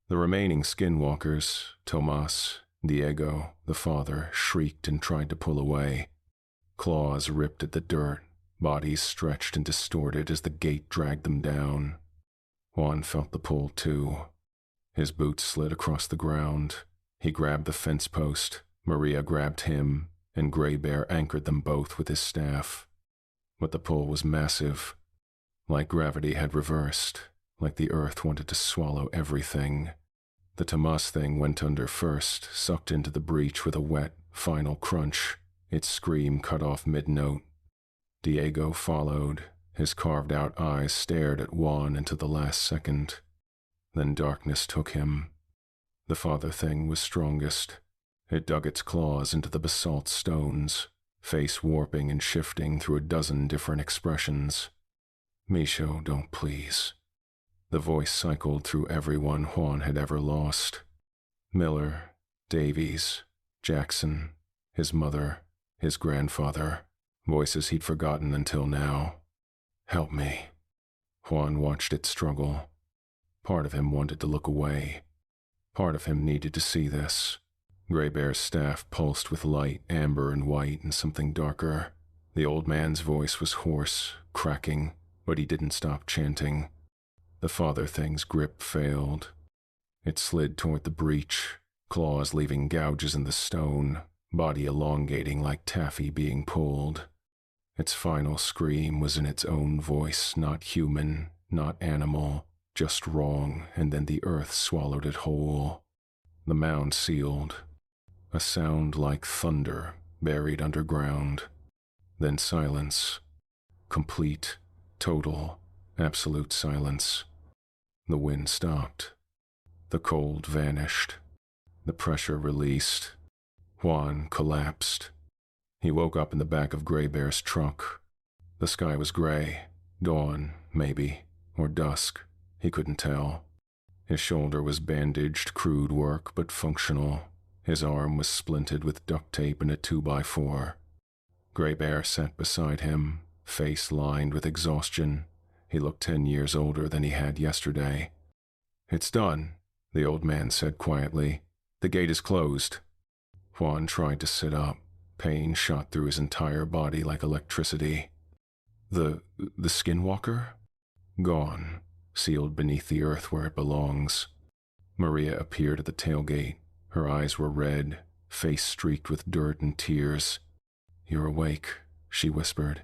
The remaining skinwalkers, Tomas, Diego, the father, shrieked and tried to pull away. Claws ripped at the dirt, bodies stretched and distorted as the gate dragged them down. Juan felt the pull too. His boots slid across the ground. He grabbed the fence post, Maria grabbed him, and Gray Bear anchored them both with his staff. But the pull was massive. Like gravity had reversed, like the earth wanted to swallow everything. The Tomas thing went under first, sucked into the breach with a wet, final crunch, its scream cut off mid-note. Diego followed. His carved-out eyes stared at Juan into the last second. Then darkness took him. The father thing was strongest. It dug its claws into the basalt stones, face warping and shifting through a dozen different expressions. Misho, don't please. The voice cycled through everyone Juan had ever lost. Miller, Davies, Jackson, his mother, his grandfather, voices he'd forgotten until now. Help me. Juan watched it struggle. Part of him wanted to look away. Part of him needed to see this. Gray Bear's staff pulsed with light, amber and white, and something darker. The old man's voice was hoarse, cracking, but he didn't stop chanting. The father thing's grip failed. It slid toward the breach, claws leaving gouges in the stone, body elongating like taffy being pulled. Its final scream was in its own voice, not human, not animal, just wrong, and then the earth swallowed it whole. The mound sealed. A sound like thunder, buried underground. Then silence. Complete, total, absolute silence. The wind stopped. The cold vanished. The pressure released. Juan collapsed. He woke up in the back of Gray Bear's truck. The sky was gray. Dawn, maybe, or dusk. He couldn't tell. His shoulder was bandaged, crude work, but functional. His arm was splinted with duct tape and a 2x4. Gray Bear sat beside him, face lined with exhaustion. He looked 10 years older than he had yesterday. It's done, the old man said quietly. The gate is closed. Juan tried to sit up. Pain shot through his entire body like electricity. The Skinwalker? Gone, sealed beneath the earth where it belongs. Maria appeared at the tailgate. Her eyes were red, face streaked with dirt and tears. You're awake, she whispered.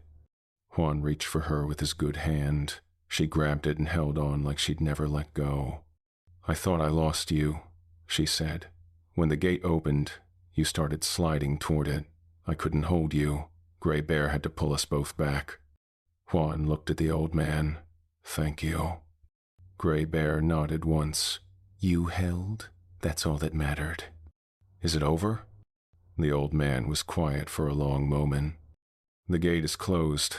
Juan reached for her with his good hand. She grabbed it and held on like she'd never let go. I thought I lost you, she said. When the gate opened, you started sliding toward it. I couldn't hold you. Gray Bear had to pull us both back. Juan looked at the old man. Thank you. Gray Bear nodded once. You held? That's all that mattered. Is it over? The old man was quiet for a long moment. The gate is closed.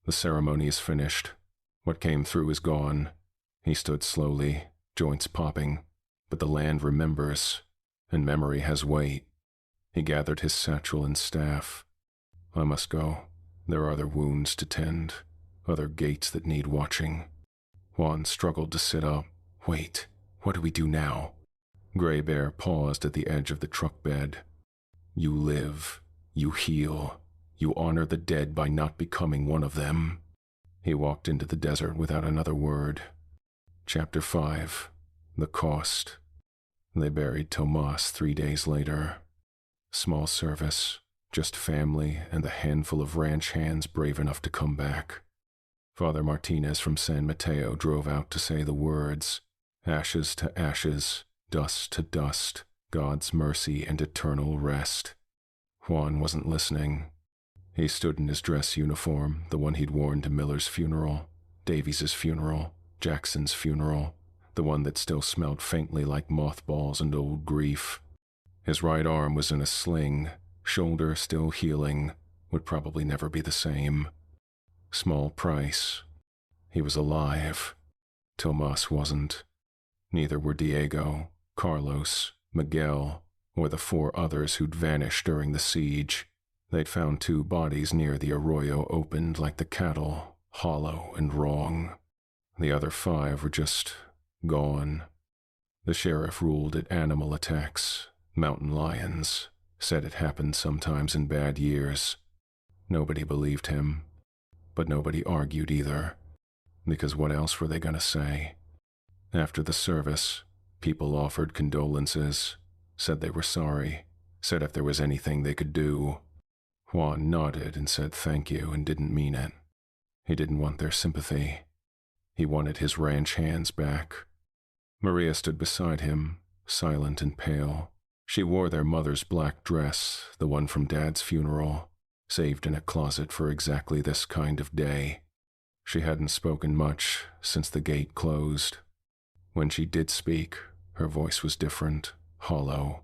The ceremony is finished. What came through is gone. He stood slowly, joints popping. But the land remembers, and memory has weight. He gathered his satchel and staff. I must go. There are other wounds to tend, other gates that need watching. Juan struggled to sit up. Wait, what do we do now? Gray Bear paused at the edge of the truck bed. You live, you heal, you honor the dead by not becoming one of them. He walked into the desert without another word. Chapter 5. The Cost. They buried Tomas 3 days later. Small service, just family and the handful of ranch hands brave enough to come back. Father Martinez from San Mateo drove out to say the words, ashes to ashes, dust to dust, God's mercy and eternal rest. Juan wasn't listening. He stood in his dress uniform, the one he'd worn to Miller's funeral, Davies's funeral, Jackson's funeral, the one that still smelled faintly like mothballs and old grief. His right arm was in a sling, Shoulder still healing, would probably never be the same. Small price. He was alive. Tomas wasn't. Neither were Diego, Carlos, Miguel, or the 4 others who'd vanished during the siege. They'd found 2 bodies near the arroyo opened like the cattle, hollow and wrong. The other 5 were just gone. The sheriff ruled it animal attacks, mountain lions, said it happened sometimes in bad years. Nobody believed him, but nobody argued either, because what else were they going to say? After the service, people offered condolences, said they were sorry, said if there was anything they could do. Juan nodded and said thank you and didn't mean it. He didn't want their sympathy. He wanted his ranch hands back. Maria stood beside him, silent and pale. She wore their mother's black dress, the one from Dad's funeral, saved in a closet for exactly this kind of day. She hadn't spoken much since the gate closed. When she did speak, her voice was different, hollow,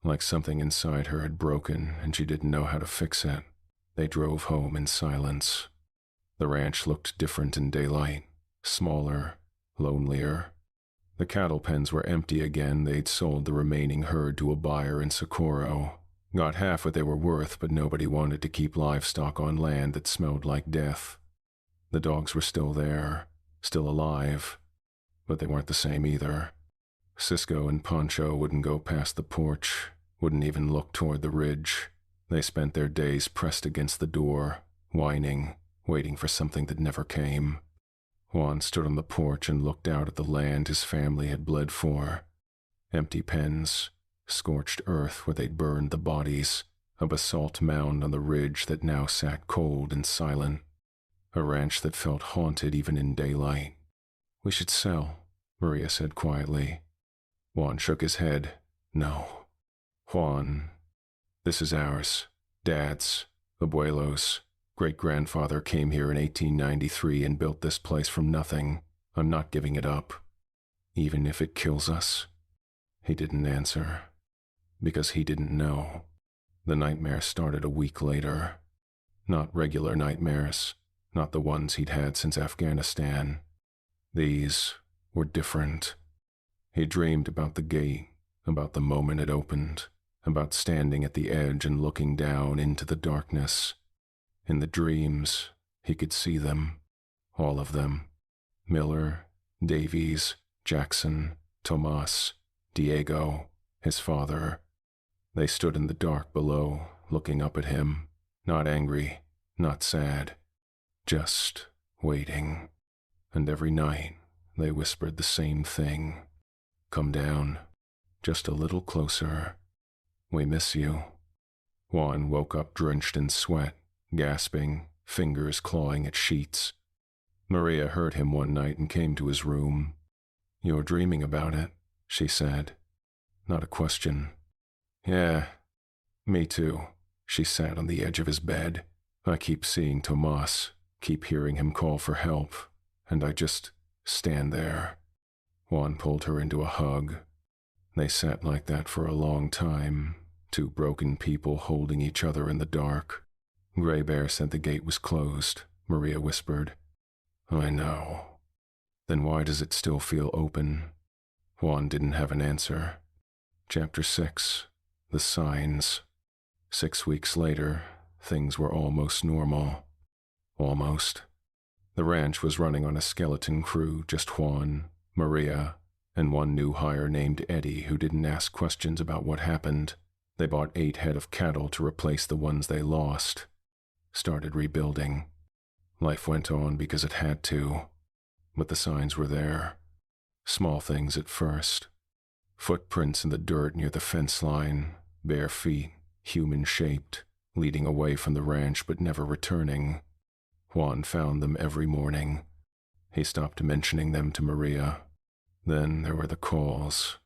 like something inside her had broken and she didn't know how to fix it. They drove home in silence. The ranch looked different in daylight, smaller, lonelier. The cattle pens were empty again. They'd sold the remaining herd to a buyer in Socorro. Got half what they were worth, but nobody wanted to keep livestock on land that smelled like death. The dogs were still there, still alive, but they weren't the same either. Cisco and Pancho wouldn't go past the porch, wouldn't even look toward the ridge. They spent their days pressed against the door, whining, waiting for something that never came. Juan stood on the porch and looked out at the land his family had bled for. Empty pens, scorched earth where they'd burned the bodies, a basalt mound on the ridge that now sat cold and silent. A ranch that felt haunted even in daylight. "We should sell," Maria said quietly. Juan shook his head. "No. Juan, this is ours. Dad's, Abuelo's. Great-grandfather came here in 1893 and built this place from nothing. I'm not giving it up. Even if it kills us." He didn't answer, because he didn't know. The nightmare started a week later. Not regular nightmares, not the ones he'd had since Afghanistan. These were different. He dreamed about the gate, about the moment it opened, about standing at the edge and looking down into the darkness. In the dreams, he could see them, all of them. Miller, Davies, Jackson, Tomas, Diego, his father. They stood in the dark below, looking up at him, not angry, not sad, just waiting. And every night, they whispered the same thing. "Come down, just a little closer. We miss you." Juan woke up drenched in sweat, gasping, fingers clawing at sheets. Maria heard him one night and came to his room. "You're dreaming about it," she said. Not a question. "Yeah, me too." She sat on the edge of his bed. "I keep seeing Tomas, keep hearing him call for help, and I just stand there." Juan pulled her into a hug. They sat like that for a long time, 2 broken people holding each other in the dark. Gray Bear said the gate was closed, Maria whispered. "I know." "Then why does it still feel open?" Juan didn't have an answer. Chapter 6. The Signs. 6 weeks later, things were almost normal. Almost. The ranch was running on a skeleton crew, just Juan, Maria, and 1 new hire named Eddie who didn't ask questions about what happened. They bought 8 head of cattle to replace the ones they lost. Started rebuilding. Life went on because it had to, but the signs were there. Small things at first. Footprints in the dirt near the fence line, bare feet, human-shaped, leading away from the ranch but never returning. Juan found them every morning. He stopped mentioning them to Maria. Then there were the calls.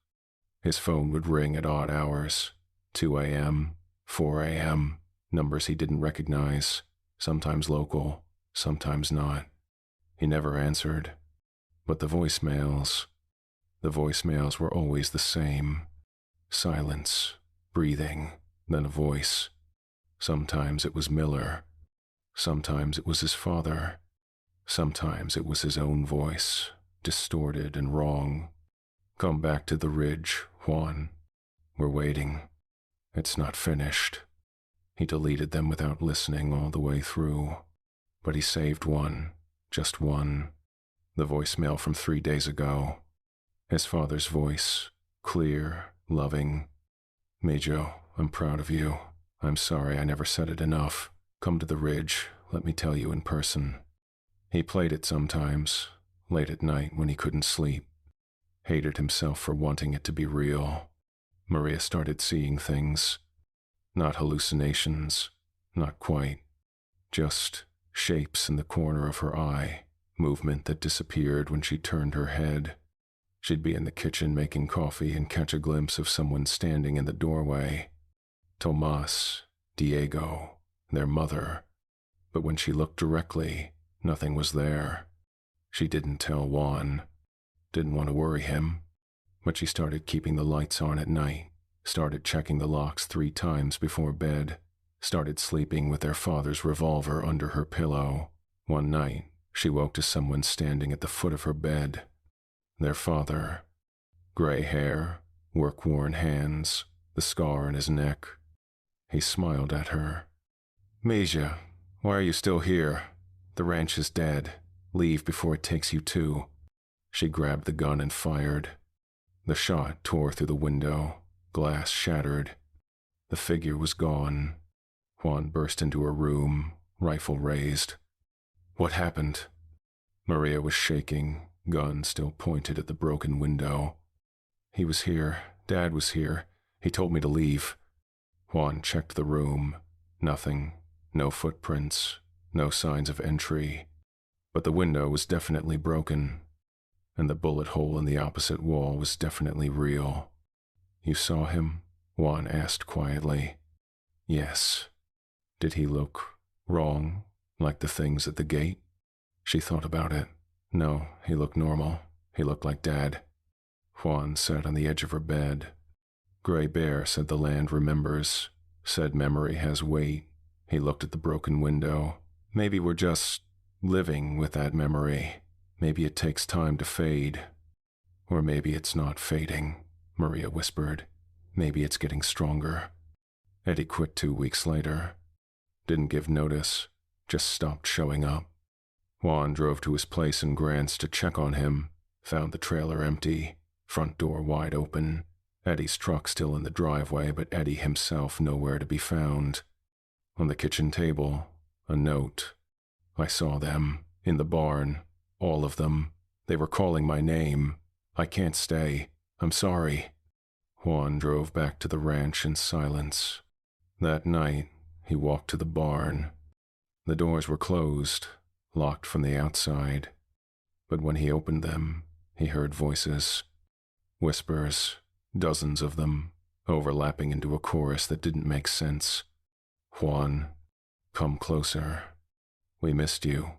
His phone would ring at odd hours, 2 a.m., 4 a.m., numbers he didn't recognize, sometimes local, sometimes not. He never answered. But the voicemails were always the same. Silence, breathing, then a voice. Sometimes it was Miller. Sometimes it was his father. Sometimes it was his own voice, distorted and wrong. Come back to the ridge, Juan. We're waiting. It's not finished. He deleted them without listening all the way through. But he saved one, just one. The voicemail from 3 days ago. His father's voice, clear, loving. Mejo, I'm proud of you. I'm sorry I never said it enough. Come to the ridge, let me tell you in person. He played it sometimes, late at night when he couldn't sleep. Hated himself for wanting it to be real. Maria started seeing things. Not hallucinations, not quite. Just shapes in the corner of her eye, movement that disappeared when she turned her head. She'd be in the kitchen making coffee and catch a glimpse of someone standing in the doorway. Tomas, Diego, their mother. But when she looked directly, nothing was there. She didn't tell Juan. Didn't want to worry him. But she started keeping the lights on at night, started checking the locks 3 times before bed, started sleeping with their father's revolver under her pillow. One night, she woke to someone standing at the foot of her bed. Their father. Gray hair, work-worn hands, the scar on his neck. He smiled at her. Meja, why are you still here? The ranch is dead. Leave before it takes you too. She grabbed the gun and fired. The shot tore through the window. Glass shattered. The figure was gone. Juan burst into her room, rifle raised. What happened? Maria was shaking, gun still pointed at the broken window. He was here. Dad was here. He told me to leave. Juan checked the room. Nothing. No footprints. No signs of entry. But the window was definitely broken. And the bullet hole in the opposite wall was definitely real. You saw him? Juan asked quietly. Yes. Did he look wrong, like the things at the gate? She thought about it. No, he looked normal. He looked like Dad. Juan sat on the edge of her bed. Gray Bear said the land remembers, said memory has weight. He looked at the broken window. Maybe we're just living with that memory. Maybe it takes time to fade. Or maybe it's not fading, Maria whispered. Maybe it's getting stronger. Eddie quit 2 weeks later. Didn't give notice, just stopped showing up. Juan drove to his place in Grants to check on him, found the trailer empty, front door wide open, Eddie's truck still in the driveway, but Eddie himself nowhere to be found. On the kitchen table, a note. I saw them, in the barn, all of them. They were calling my name. I can't stay. I'm sorry. Juan drove back to the ranch in silence. That night, he walked to the barn. The doors were closed, locked from the outside. But when he opened them, he heard voices. Whispers, dozens of them, overlapping into a chorus that didn't make sense. Juan, come closer. We missed you.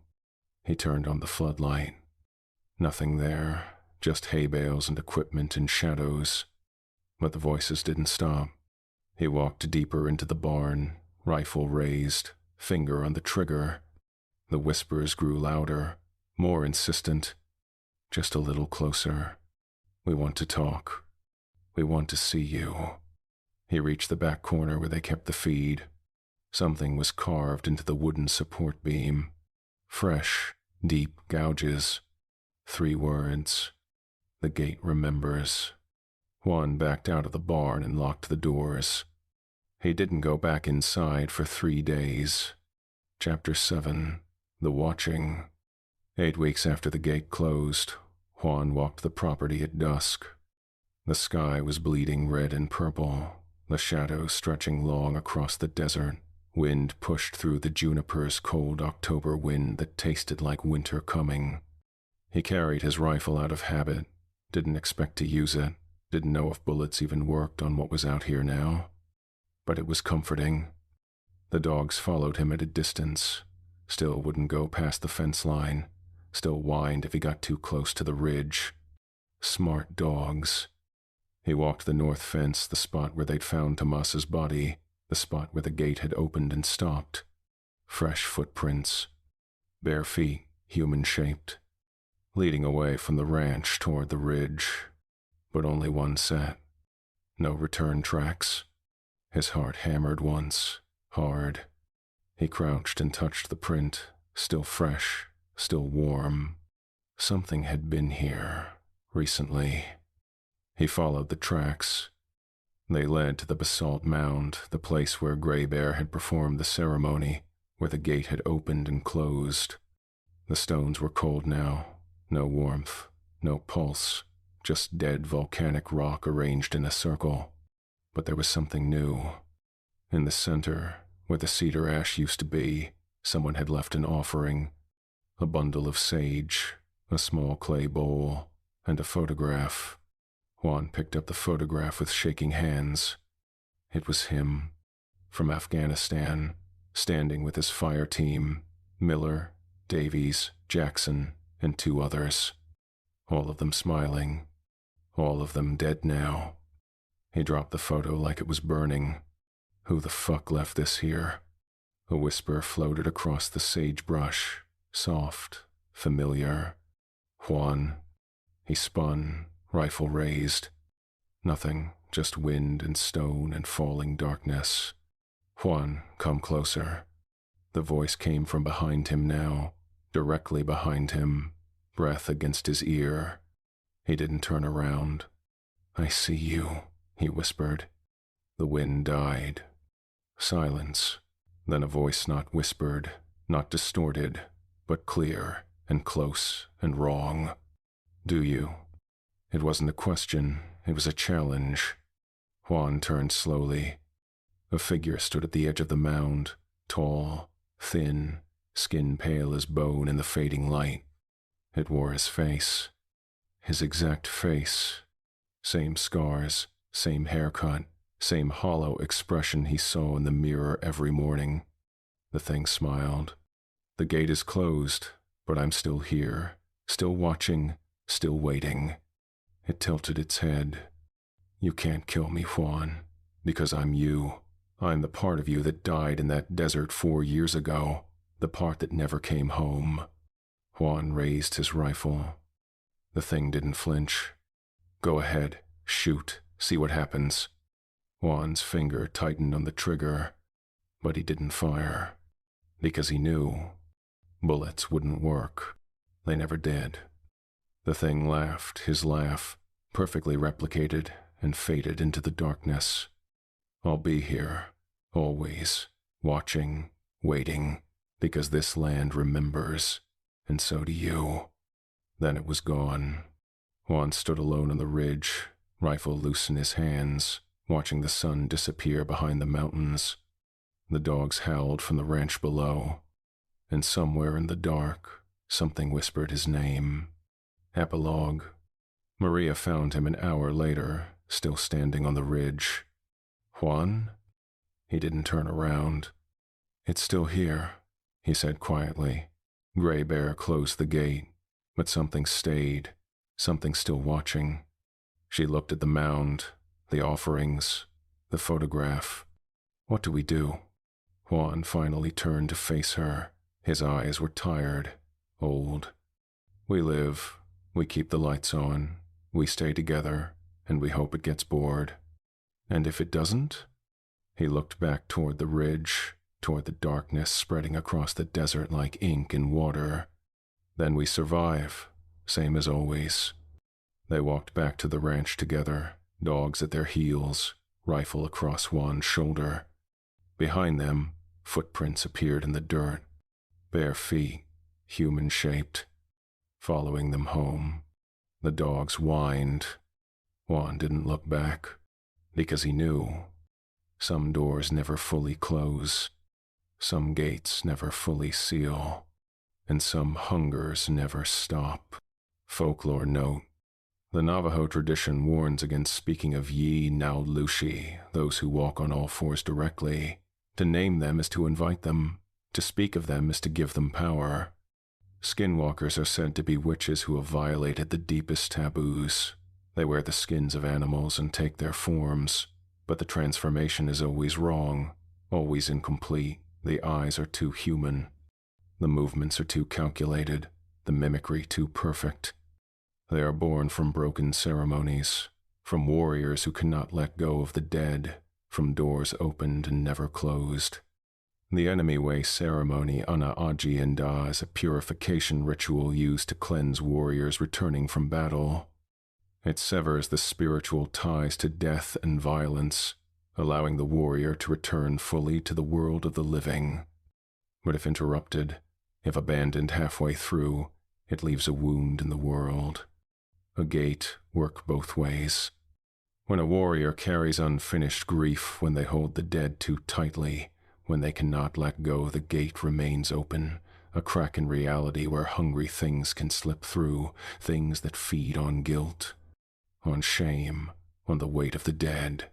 He turned on the floodlight. Nothing there, just hay bales and equipment in shadows. But the voices didn't stop. He walked deeper into the barn, rifle raised, finger on the trigger. The whispers grew louder, more insistent. Just a little closer. We want to talk. We want to see you. He reached the back corner where they kept the feed. Something was carved into the wooden support beam. Fresh, deep gouges. 3 words. The gate remembers. Juan backed out of the barn and locked the doors. He didn't go back inside for 3 days. Chapter 7. The Watching. 8 weeks after the gate closed, Juan walked the property at dusk. The sky was bleeding red and purple, the shadows stretching long across the desert. Wind pushed through the junipers, cold October wind that tasted like winter coming. He carried his rifle out of habit, didn't expect to use it, didn't know if bullets even worked on what was out here now. But it was comforting. The dogs followed him at a distance, still wouldn't go past the fence line, still whined if he got too close to the ridge. Smart dogs. He walked the north fence, the spot where they'd found Tomas's body, the spot where the gate had opened and stopped. Fresh footprints, bare feet, human-shaped, leading away from the ranch toward the ridge, but only one set. No return tracks. His heart hammered once, hard. He crouched and touched the print, still fresh, still warm. Something had been here, recently. He followed the tracks. They led to the basalt mound, the place where Gray Bear had performed the ceremony, where the gate had opened and closed. The stones were cold now, no warmth, no pulse, just dead volcanic rock arranged in a circle. But there was something new. In the center, where the cedar ash used to be, someone had left an offering, a bundle of sage, a small clay bowl, and a photograph. Juan picked up the photograph with shaking hands. It was him, from Afghanistan, standing with his fire team, Miller, Davies, Jackson, and 2 others. All of them smiling, all of them dead now. He dropped the photo like it was burning. Who the fuck left this here? A whisper floated across the sagebrush, soft, familiar. Juan. He spun, rifle raised. Nothing, just wind and stone and falling darkness. Juan, come closer. The voice came from behind him now, directly behind him, breath against his ear. He didn't turn around. I see you, he whispered. The wind died. Silence. Then a voice not whispered, not distorted, but clear and close and wrong. Do you? It wasn't a question, it was a challenge. Juan turned slowly. A figure stood at the edge of the mound, tall, thin, skin pale as bone in the fading light. It wore his face. His exact face. Same scars, same haircut, same hollow expression he saw in the mirror every morning. The thing smiled. The gate is closed, but I'm still here, still watching, still waiting. It tilted its head. You can't kill me, Juan, because I'm you. I'm the part of you that died in that desert 4 years ago, the part that never came home. Juan raised his rifle. The thing didn't flinch. Go ahead, shoot, see what happens. Juan's finger tightened on the trigger, but he didn't fire, because he knew bullets wouldn't work. They never did. The thing laughed, his laugh, perfectly replicated, and faded into the darkness. I'll be here, always, watching, waiting, because this land remembers, and so do you. Then it was gone. Juan stood alone on the ridge, rifle loose in his hands, watching the sun disappear behind the mountains. The dogs howled from the ranch below, and somewhere in the dark, something whispered his name. Epilogue. Maria found him an hour later, still standing on the ridge. Juan? He didn't turn around. It's still here, he said quietly. Gray Bear closed the gate, but something stayed, something still watching. She looked at the mound, the offerings, the photograph. What do we do? Juan finally turned to face her. His eyes were tired, old. We live, we keep the lights on, we stay together, and we hope it gets bored. And if it doesn't? He looked back toward the ridge, toward the darkness spreading across the desert like ink in water. Then we survive, same as always. They walked back to the ranch together, dogs at their heels, rifle across Juan's shoulder. Behind them, footprints appeared in the dirt, bare feet, human-shaped, following them home. The dogs whined. Juan didn't look back, because he knew. Some doors never fully close, some gates never fully seal, and some hungers never stop. Folklore note. The Navajo tradition warns against speaking of ye naaldlooshii, those who walk on all fours directly. To name them is to invite them. To speak of them is to give them power. Skinwalkers are said to be witches who have violated the deepest taboos. They wear the skins of animals and take their forms, but the transformation is always wrong, always incomplete. The eyes are too human. The movements are too calculated, the mimicry too perfect. They are born from broken ceremonies, from warriors who cannot let go of the dead, from doors opened and never closed. The enemy way ceremony naaldlooshii is a purification ritual used to cleanse warriors returning from battle. It severs the spiritual ties to death and violence, allowing the warrior to return fully to the world of the living. But if interrupted, if abandoned halfway through, it leaves a wound in the world. A gate works both ways. When a warrior carries unfinished grief, when they hold the dead too tightly, when they cannot let go, the gate remains open, a crack in reality where hungry things can slip through, things that feed on guilt, on shame, on the weight of the dead.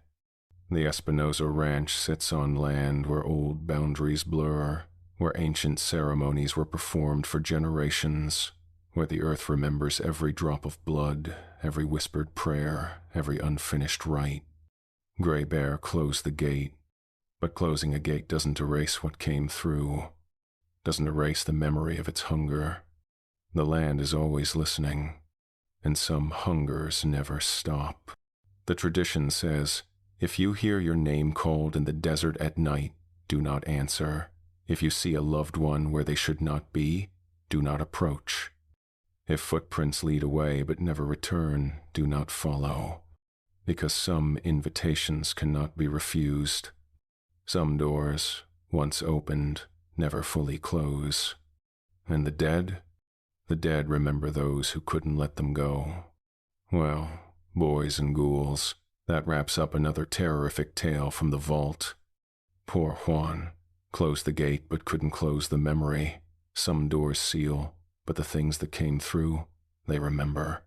The Espenoza Ranch sits on land where old boundaries blur, where ancient ceremonies were performed for generations, where the earth remembers every drop of blood, every whispered prayer, every unfinished rite. Gray Bear closed the gate, but closing a gate doesn't erase what came through, doesn't erase the memory of its hunger. The land is always listening, and some hungers never stop. The tradition says, if you hear your name called in the desert at night, do not answer. If you see a loved one where they should not be, do not approach. If footprints lead away but never return, do not follow, because some invitations cannot be refused. Some doors, once opened, never fully close. And the dead remember those who couldn't let them go. Well, boys and ghouls, that wraps up another terrific tale from the vault. Poor Juan. Closed the gate but couldn't close the memory. Some doors seal, but the things that came through, they remember.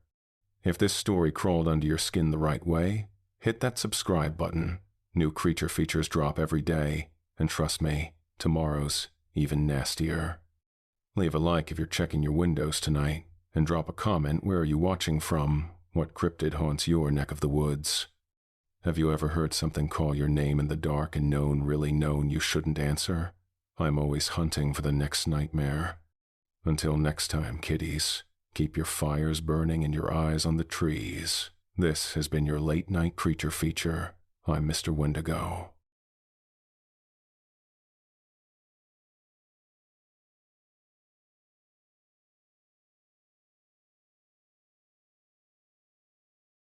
If this story crawled under your skin the right way, hit that subscribe button. New creature features drop every day, and trust me, tomorrow's even nastier. Leave a like if you're checking your windows tonight, and drop a comment where are you watching from, what cryptid haunts your neck of the woods. Have you ever heard something call your name in the dark and really known you shouldn't answer? I'm always hunting for the next nightmare. Until next time, kiddies, keep your fires burning and your eyes on the trees. This has been your late night creature feature. I'm Mr. Wendigo.